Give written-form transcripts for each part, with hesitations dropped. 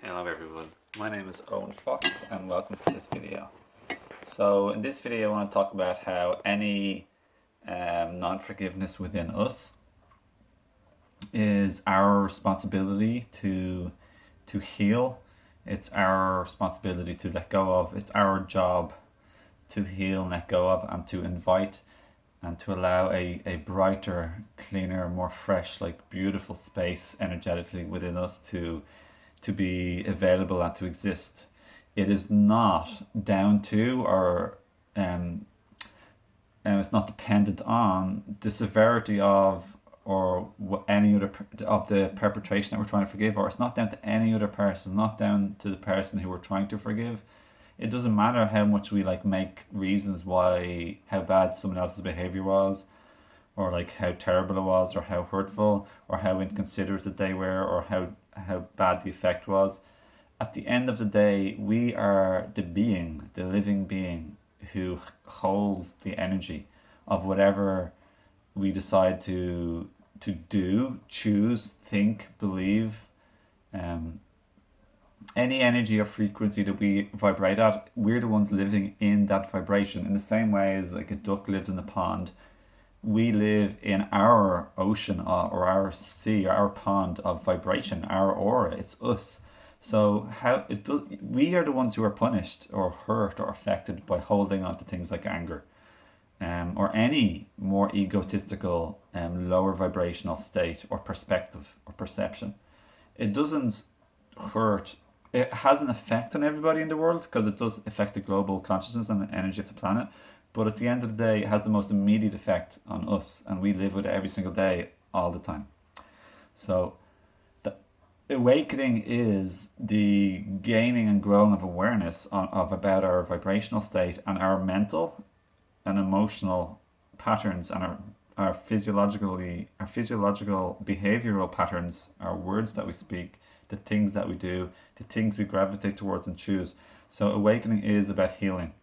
Hello everyone, my name is Owen Fox and welcome to this video. So in this video I want to talk about how any non-forgiveness within us is our responsibility to heal. It's our responsibility to let go of. It's our job to heal and let go of, and to invite and to allow a brighter, cleaner, more fresh, like beautiful space energetically within us to be available and to exist. It is not down to or it's not dependent on the severity of or any other of the perpetration that we're trying to forgive, or it's not down to any other person. It's not down to the person who we're trying to forgive. It doesn't matter how much we make reasons why how bad someone else's behavior was, or how terrible it was, or how hurtful, or how inconsiderate that they were, or how bad the effect was. At the end of the day, we are the living being, who holds the energy of whatever we decide to do, choose, think, believe. Any energy or frequency that we vibrate at, we're the ones living in that vibration. In the same way as a duck lives in a pond, we live in our ocean or our sea or our pond of vibration, our aura. It's us. So we are the ones who are punished or hurt or affected by holding on to things like anger, or any more egotistical, lower vibrational state or perspective or perception. It doesn't hurt. It has an effect on everybody in the world because it does affect the global consciousness and the energy of the planet. But at the end of the day, it has the most immediate effect on us, and we live with it every single day, all the time. So the awakening is the gaining and growing of awareness about our vibrational state and our mental and emotional patterns, and our physiological behavioral patterns, our words that we speak, the things that we do, the things we gravitate towards and choose. So awakening is about healing.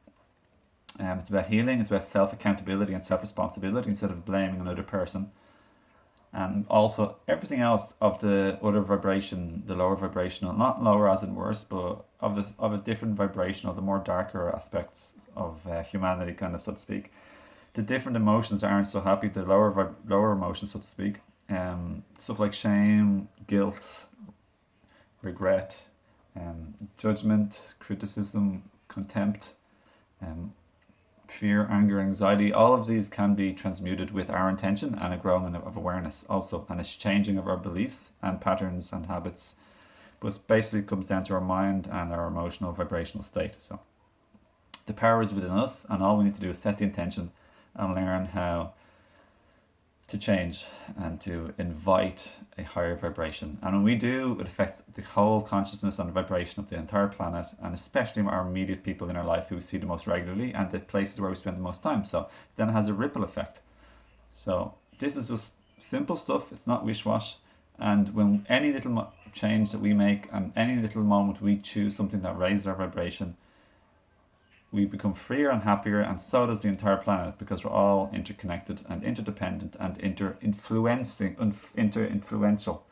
It's about healing, it's about self-accountability and self-responsibility instead of blaming another person. And also everything else of the other vibration, the lower vibrational, not lower as in worse, but of a different vibrational, the more darker aspects of humanity, kind of, so to speak. The different emotions that aren't so happy, the lower emotions, so to speak. Stuff like shame, guilt, regret, judgment, criticism, contempt, fear, anger, anxiety. All of these can be transmuted with our intention and a growing of awareness also, and a changing of our beliefs and patterns and habits. But it basically comes down to our mind and our emotional vibrational state. So the power is within us, and all we need to do is set the intention and learn how to change and to invite a higher vibration. And when we do, it affects the whole consciousness and vibration of the entire planet, and especially our immediate people in our life who we see the most regularly and the places where we spend the most time. So then it has a ripple effect. So this is just simple stuff. It's not wish-wash. And when any little change that we make and any little moment we choose something that raises our vibration, we become freer and happier, and so does the entire planet, because we're all interconnected and interdependent and inter-influential.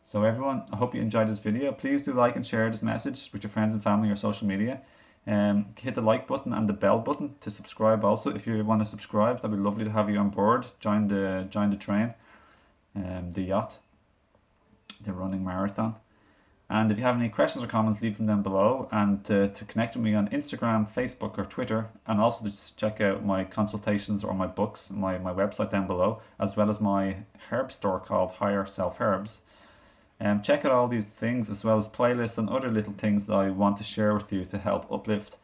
So everyone, I hope you enjoyed this video. Please do like and share this message with your friends and family or social media. Hit the like button and the bell button to subscribe also. If you want to subscribe, that'd be lovely to have you on board. Join the train, the yacht, the running marathon. And if you have any questions or comments, leave them down below. And to connect with me on Instagram, Facebook, or Twitter, and also to just check out my consultations or my books, my website down below, as well as my herb store called Higher Self Herbs. Check out all these things, as well as playlists and other little things that I want to share with you to help uplift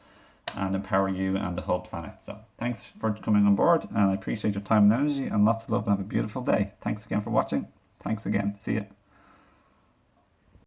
and empower you and the whole planet. So thanks for coming on board, and I appreciate your time and energy, and lots of love, and have a beautiful day. Thanks again for watching. Thanks again. See ya.